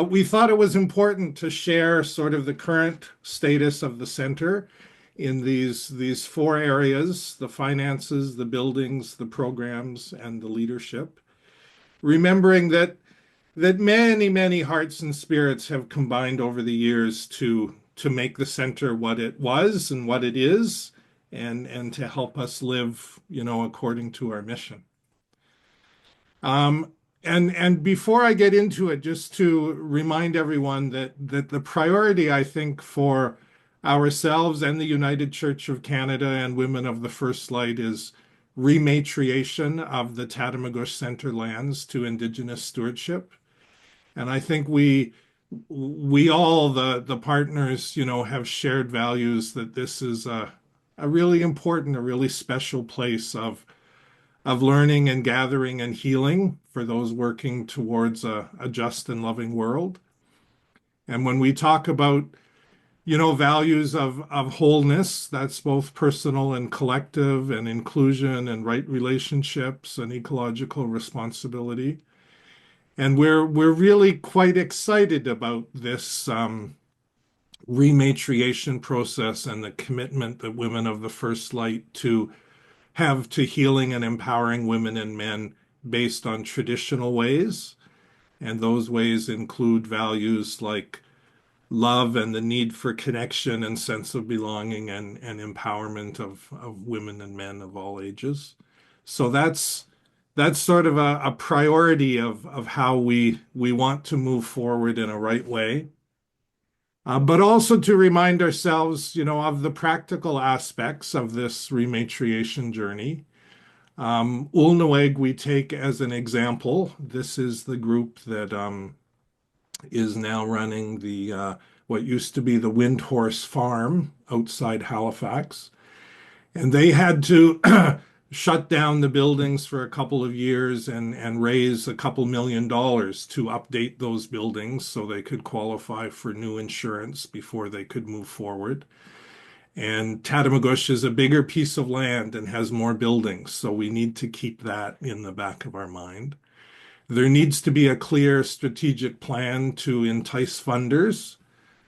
We thought it was important to share sort of the current status of the center in these four areas: the finances, the buildings, the programs, and the leadership. Remembering that many hearts and spirits have combined over the years to make the center what it was and what it is, and to help us live, according to our mission. Um, and before I get into it, just to remind everyone that the priority, I think, for ourselves and the United Church of Canada and Women of the First Light is rematriation of the Tatamagouche Center lands to Indigenous stewardship. And I think we all the partners, have shared values that this is a really important, a really special place of learning and gathering and healing for those working towards a just and loving world. And when we talk about, values of wholeness, that's both personal and collective and inclusion and right relationships and ecological responsibility. And we're really quite excited about this rematriation process and the commitment that Women of the First Light to have to healing and empowering women and men based on traditional ways. And those ways include values like love and the need for connection and sense of belonging and empowerment of women and men of all ages. So that's sort of a priority of how we want to move forward in a right way. But also to remind ourselves, of the practical aspects of this rematriation journey. Ulnaweg we take as an example. This is the group that is now running the what used to be the Windhorse Farm outside Halifax. And they had to shut down the buildings for a couple of years and raise a couple $1 million to update those buildings so they could qualify for new insurance before they could move forward. And Tatamagouche is a bigger piece of land and has more buildings, so we need to keep that in the back of our mind. There needs to be a clear strategic plan to entice funders,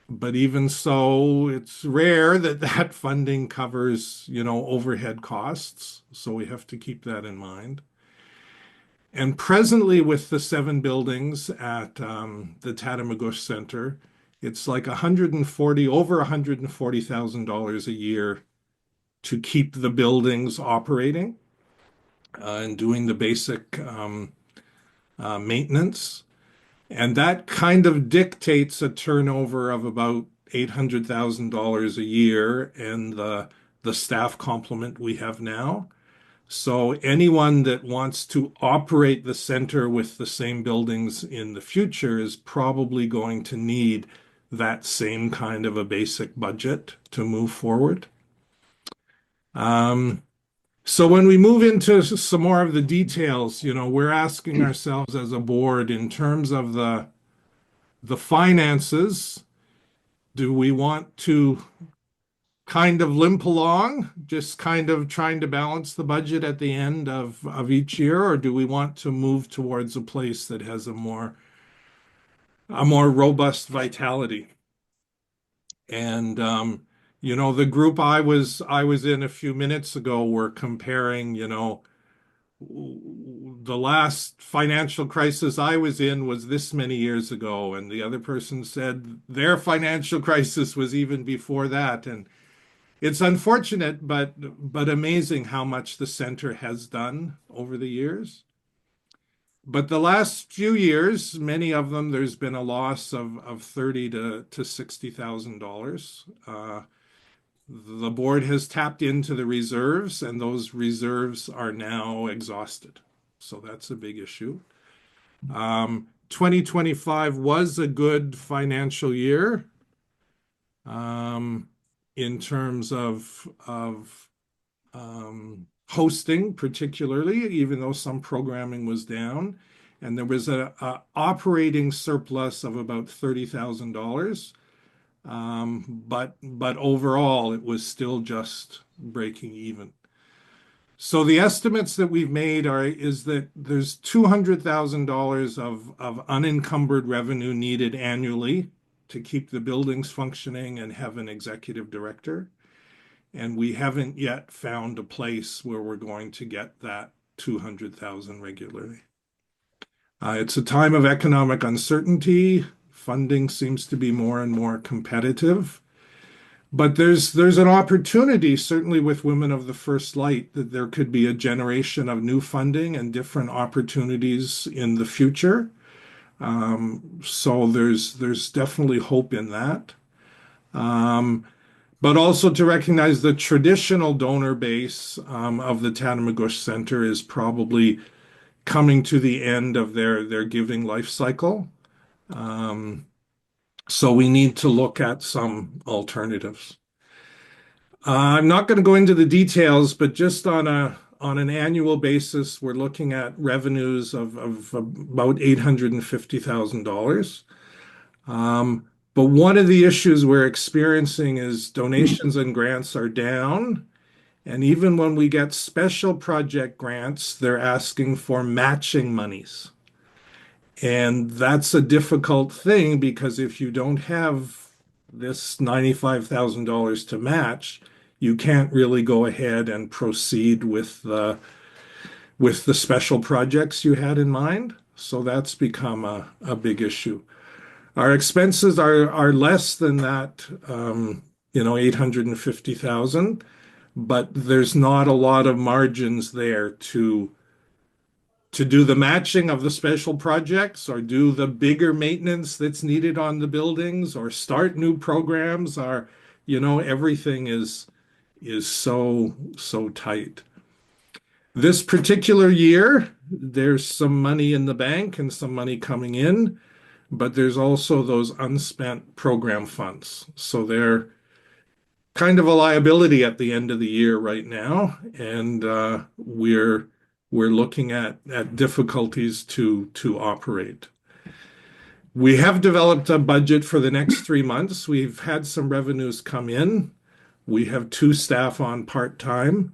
but even so, it's rare that that funding covers, overhead costs, so we have to keep that in mind. And presently, with the seven buildings at the Tatamagouche Center, it's like 140, over $140,000 a year to keep the buildings operating and doing the basic maintenance. And that kind of dictates a turnover of about $800,000 a year and the staff complement we have now. So anyone that wants to operate the center with the same buildings in the future is probably going to need that same kind of a basic budget to move forward. Um, so when we move into some more of the details, we're asking ourselves as a board in terms of the finances, do we want to kind of limp along, just kind of trying to balance the budget at the end of each year, or do we want to move towards a place that has a more robust vitality? And the group I was in a few minutes ago were comparing, the last financial crisis I was in was this many years ago, and the other person said their financial crisis was even before that. And it's unfortunate, but amazing how much the center has done over the years. But the last few years, many of them, there's been a loss of 30 to $60,000. The board has tapped into the reserves, and those reserves are now exhausted. So that's a big issue. 2025 was a good financial year in terms of hosting, particularly, even though some programming was down. And there was a operating surplus of about $30,000. But overall, it was still just breaking even. So the estimates that we've made are is that there's $200,000 of unencumbered revenue needed annually to keep the buildings functioning and have an executive director. And we haven't yet found a place where we're going to get that 200,000 regularly. It's a time of economic uncertainty. Funding seems to be more and more competitive. But there's an opportunity, certainly with Women of the First Light, that there could be a generation of new funding and different opportunities in the future. So there's definitely hope in that. Um, but also to recognize the traditional donor base of the Tatamagouche Center is probably coming to the end of their giving life cycle. Um, so we need to look at some alternatives. I'm not going to go into the details, but just on an annual basis, we're looking at revenues of about $850,000. But one of the issues we're experiencing is donations and grants are down. And even when we get special project grants, they're asking for matching monies. And that's a difficult thing because if you don't have this $95,000 to match, you can't really go ahead and proceed with the special projects you had in mind. So that's become a big issue. Our expenses are less than that, 850,000, but there's not a lot of margins there to do the matching of the special projects or do the bigger maintenance that's needed on the buildings or start new programs are, everything is so tight. This particular year, there's some money in the bank and some money coming in, but there's also those unspent program funds. So they're kind of a liability at the end of the year right now, and we're looking at difficulties to operate. We have developed a budget for the next 3 months. We've had some revenues come in. We have two staff on part-time,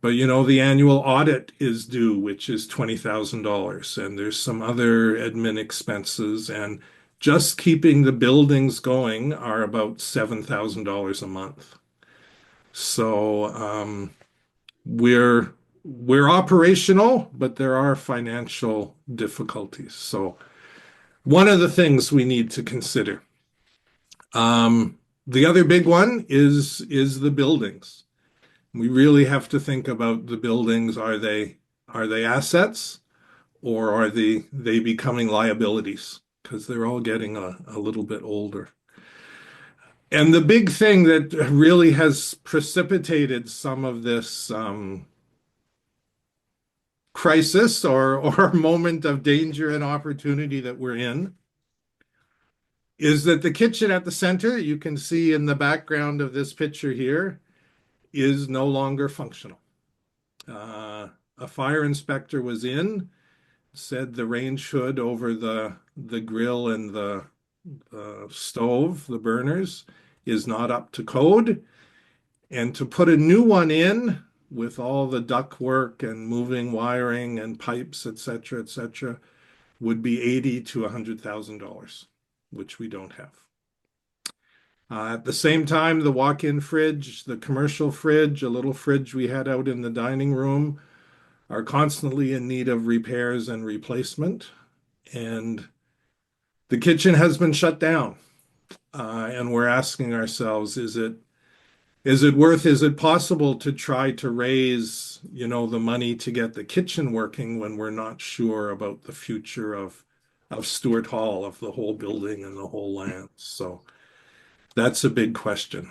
but the annual audit is due, which is $20,000, and there's some other admin expenses, and just keeping the buildings going are about $7,000 a month. So we're operational, but there are financial difficulties. So one of the things we need to consider. The other big one is the buildings. We really have to think about the buildings. Are they assets or are they becoming liabilities? Because they're all getting a little bit older. And the big thing that really has precipitated some of this crisis or moment of danger and opportunity that we're in is that the kitchen at the center, you can see in the background of this picture here, is no longer functional. A fire inspector was in, said the range hood over the grill and the stove, the burners, is not up to code. And to put a new one in with all the duct work and moving wiring and pipes, et cetera, would be $80,000 to $100,000, which we don't have. At the same time, the walk-in fridge, the commercial fridge, a little fridge we had out in the dining room, are constantly in need of repairs and replacement. And the kitchen has been shut down. And we're asking ourselves, is it possible to try to raise, the money to get the kitchen working when we're not sure about the future of Stuart Hall, of the whole building and the whole land? So that's a big question.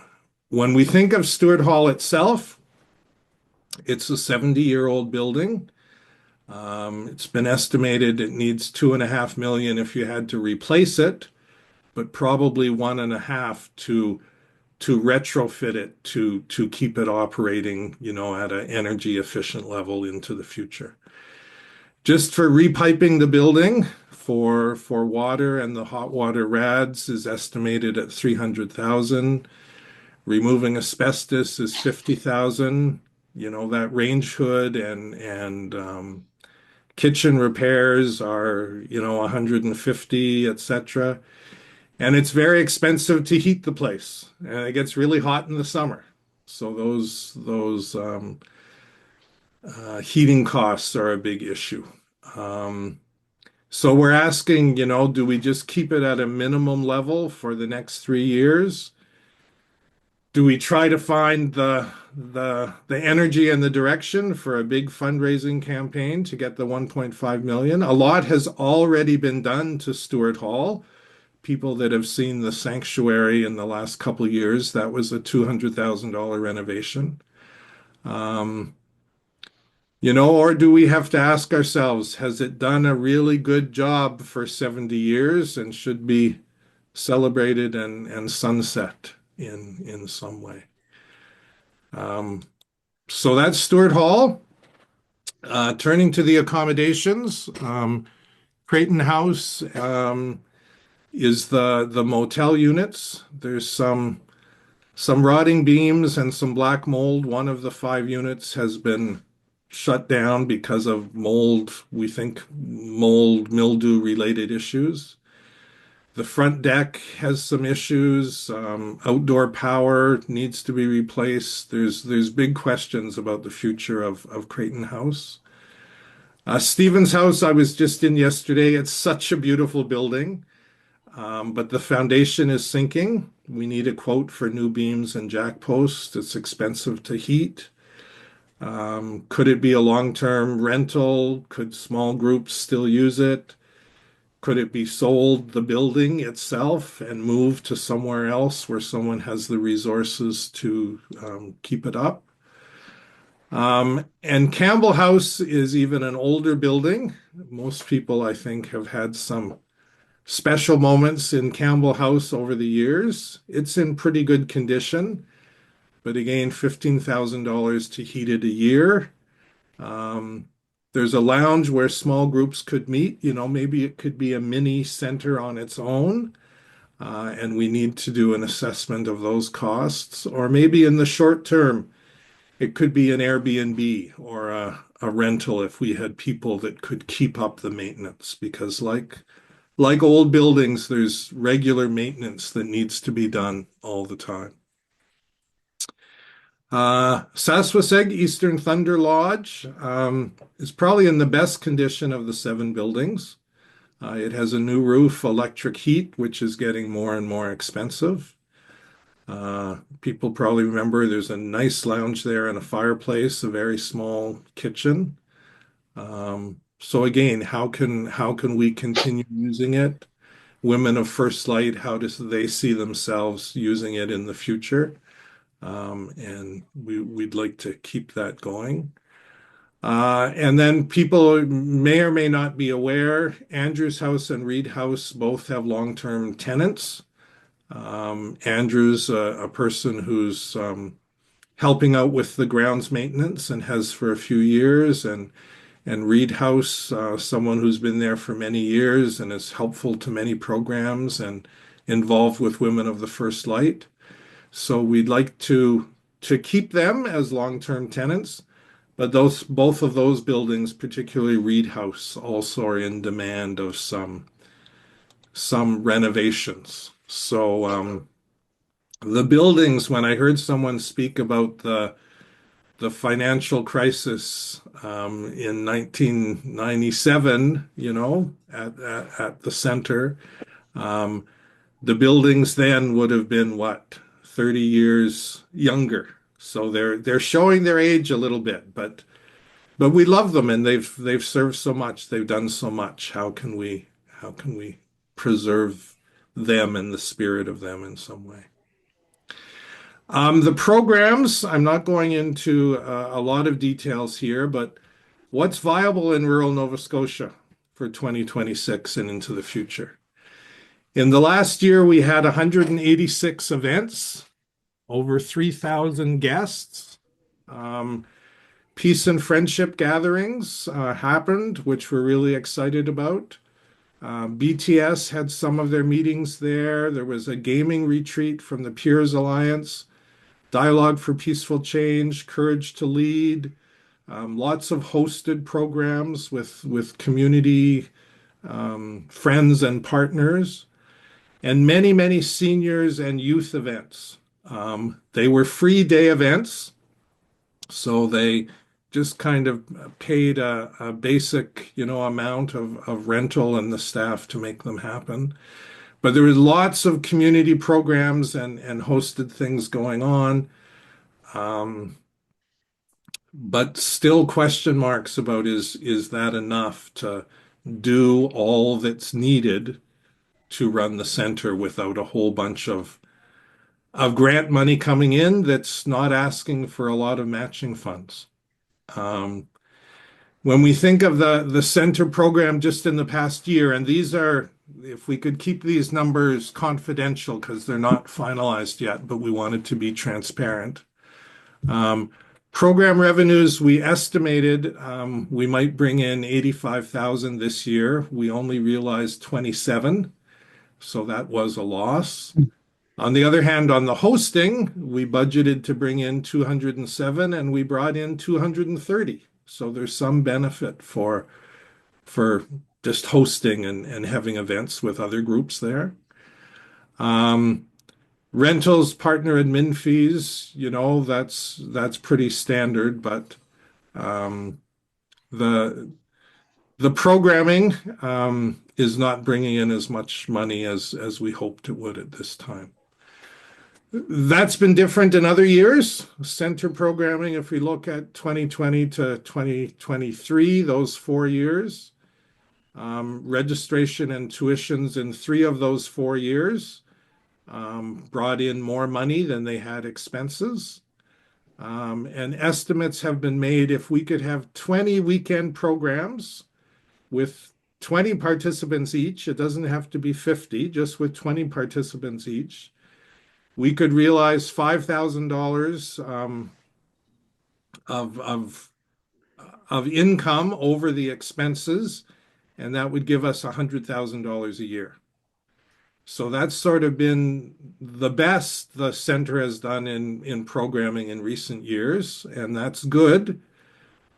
When we think of Stuart Hall itself, it's a 70-year-old building. It's been estimated it needs 2.5 million if you had to replace it, but probably 1.5 to retrofit it to keep it operating, at an energy efficient level into the future. Just for repiping the building for water and the hot water rads is estimated at 300,000. Removing asbestos is 50,000. That range hood and kitchen repairs are, 150, etc. And it's very expensive to heat the place, and it gets really hot in the summer. So those heating costs are a big issue. Um, so we're asking, do we just keep it at a minimum level for the next 3 years? Do we try to find the energy and the direction for a big fundraising campaign to get the 1.5 million? A lot has already been done to Stewart Hall. People that have seen the sanctuary in the last couple of years, that was a $200,000 renovation. Um, or do we have to ask ourselves, has it done a really good job for 70 years and should be celebrated and sunset in some way? Um, so that's Stewart Hall. Turning to the accommodations, Creighton House is the motel units. There's some rotting beams and some black mold. One of the 5 units has been shut down because of mold, we think mold mildew related issues. The front deck has some issues. Outdoor power needs to be replaced. There's big questions about the future of Creighton House. Stevens House, I was just in yesterday. It's such a beautiful building, but the foundation is sinking. We need a quote for new beams and jack posts. It's expensive to heat. Could it be a long-term rental? Could small groups still use it? Could it be sold, the building itself, and moved to somewhere else where someone has the resources to keep it up? And Campbell House is even an older building. Most people, I think, have had some special moments in Campbell House over the years. It's in pretty good condition, but again, $15,000 to heat it a year. Um, there's a lounge where small groups could meet. Maybe it could be a mini center on its own, and we need to do an assessment of those costs. Or maybe in the short term, it could be an Airbnb or a rental if we had people that could keep up the maintenance. Because like old buildings, there's regular maintenance that needs to be done all the time. Sasquatch Eastern Thunder Lodge is probably in the best condition of the 7 buildings. It has a new roof, electric heat, which is getting more and more expensive. People probably remember there's a nice lounge there and a fireplace, a very small kitchen. So again, how can we continue using it? Women of First Light, how do they see themselves using it in the future? And we'd like to keep that going. And then people may or may not be aware, Andrews House and Reed House both have long-term tenants. Andrews, a person who's helping out with the grounds maintenance and has for a few years, and Reed House, someone who's been there for many years and is helpful to many programs and involved with Women of the First Light. So we'd like to keep them as long-term tenants, but both of those buildings, particularly Reed House, also are in demand of some renovations. So the buildings, when I heard someone speak about the financial crisis in 1997, at the center, um, the buildings then would have been what, 30 years younger. So they're showing their age a little bit, but we love them and they've served so much. They've done so much. How can we preserve them and the spirit of them in some way? The programs, I'm not going into a lot of details here, but what's viable in rural Nova Scotia for 2026 and into the future? In the last year, we had 186 events, over 3,000 guests. Um, Peace and friendship gatherings happened, which we're really excited about. BTS had some of their meetings there. There was a gaming retreat from the Peers Alliance. Dialogue for Peaceful Change, Courage to Lead, lots of hosted programs with community friends and partners, and many, many seniors and youth events. They were free day events, so they just kind of paid a basic, amount of rental and the staff to make them happen. But there was lots of community programs and hosted things going on. Um, but still question marks about is that enough to do all that's needed to run the center without a whole bunch of grant money coming in that's not asking for a lot of matching funds. Um, when we think of the center program just in the past year, and these are, if we could keep these numbers confidential because they're not finalized yet, but we wanted to be transparent. Um, Program revenues, we estimated we might bring in 85,000 this year. We only realized 27, so that was a loss. On the other hand, on the hosting, we budgeted to bring in 207 and we brought in 230. So there's some benefit for just hosting and having events with other groups there. Um, Rentals, partner admin fees, that's pretty standard, but um, the the programming is not bringing in as much money as we hoped it would at this time. That's been different in other years. Center programming, if we look at 2020 to 2023, those 4 years, registration and tuitions in 3 of those 4 years brought in more money than they had expenses. And estimates have been made if we could have 20 weekend programs with 20 participants each, it doesn't have to be 50, just with 20 participants each, we could realize $5,000 of, of, of income over the expenses, and that would give us $100,000 a year. So that's sort of been the best the center has done in programming in recent years, and that's good.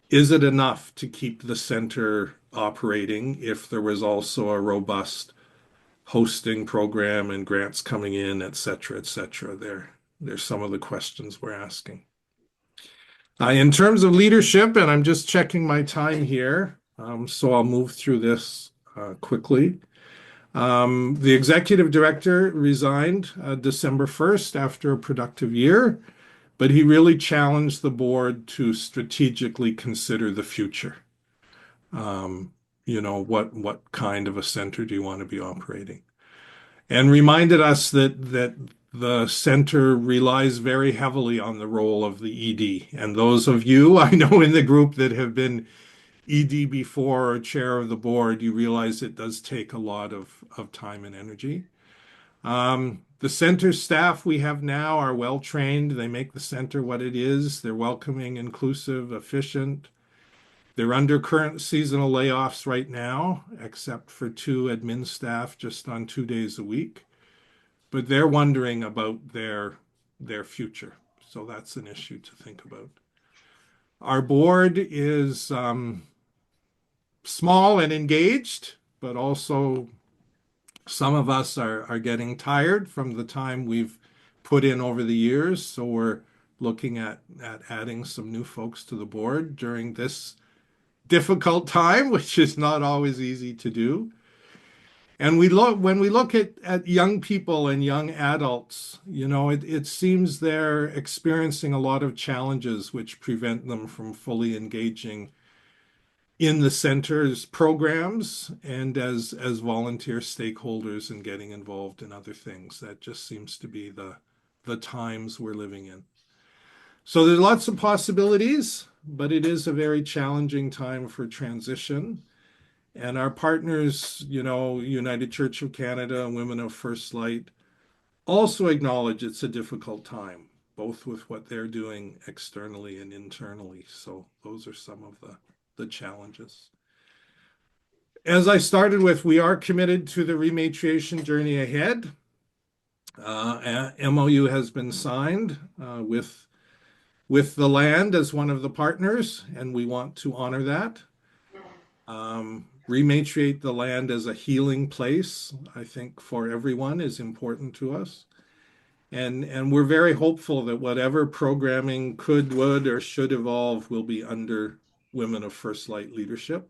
Is it enough to keep the center operating if there was also a robust hosting program and grants coming in, et cetera, et cetera? There's some of the questions we're asking. In terms of leadership, and I'm just checking my time here, so I'll move through this quickly. The executive director resigned December 1st after a productive year, but he really challenged the board to strategically consider the future. What kind of a center do you want to be operating? And reminded us that the center relies very heavily on the role of the ED. And those of you I know in the group that have been ED before or chair of the board, you realize it does take a lot of time and energy. The center staff we have now are well trained. They make the center what it is. They're welcoming, inclusive, efficient. They're under current seasonal layoffs right now, except for 2 admin staff just on 2 days a week. But they're wondering about their future. So that's an issue to think about. Our board is small and engaged, but also some of us are getting tired from the time we've put in over the years. So we're looking at adding some new folks to the board during this difficult time, which is not always easy to do. And when we look at young people and young adults, it seems they're experiencing a lot of challenges which prevent them from fully engaging in the center's programs and as volunteer stakeholders and getting involved in other things. That just seems to be the times we're living in. So there's lots of possibilities, but it is a very challenging time for transition. And our partners, United Church of Canada and Women of First Light, also acknowledge it's a difficult time, both with what they're doing externally and internally. So those are some of the challenges. As I started with, we are committed to the rematriation journey ahead. MOU has been signed with the land as one of the partners, and we want to honor that. Rematriate the land as a healing place, I think, for everyone is important to us. And we're very hopeful that whatever programming could, would, or should evolve will be under Women of First Light leadership.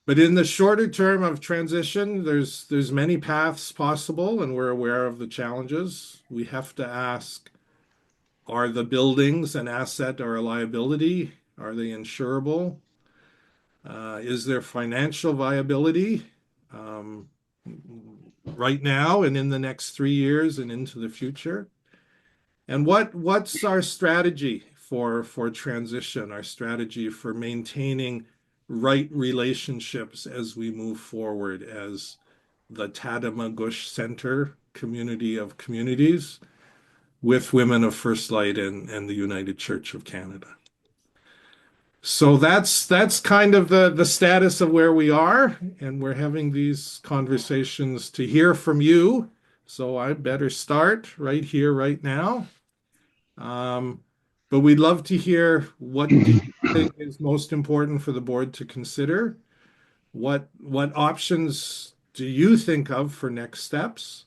But in the shorter term of transition, there's many paths possible, and we're aware of the challenges. We have to ask, are the buildings an asset or a liability? Are they insurable? Is there financial viability um, right now and in the next 3 years and into the future? And what's our strategy for transition, our strategy for maintaining right relationships as we move forward as the Tatamagouche Center community of communities with Women of First Light and the United Church of Canada. So that's kind of the status of where we are, and we're having these conversations to hear from you. So I better start right here, right now. Um, but we'd love to hear, what do you think is most important for the board to consider? What options do you think of for next steps?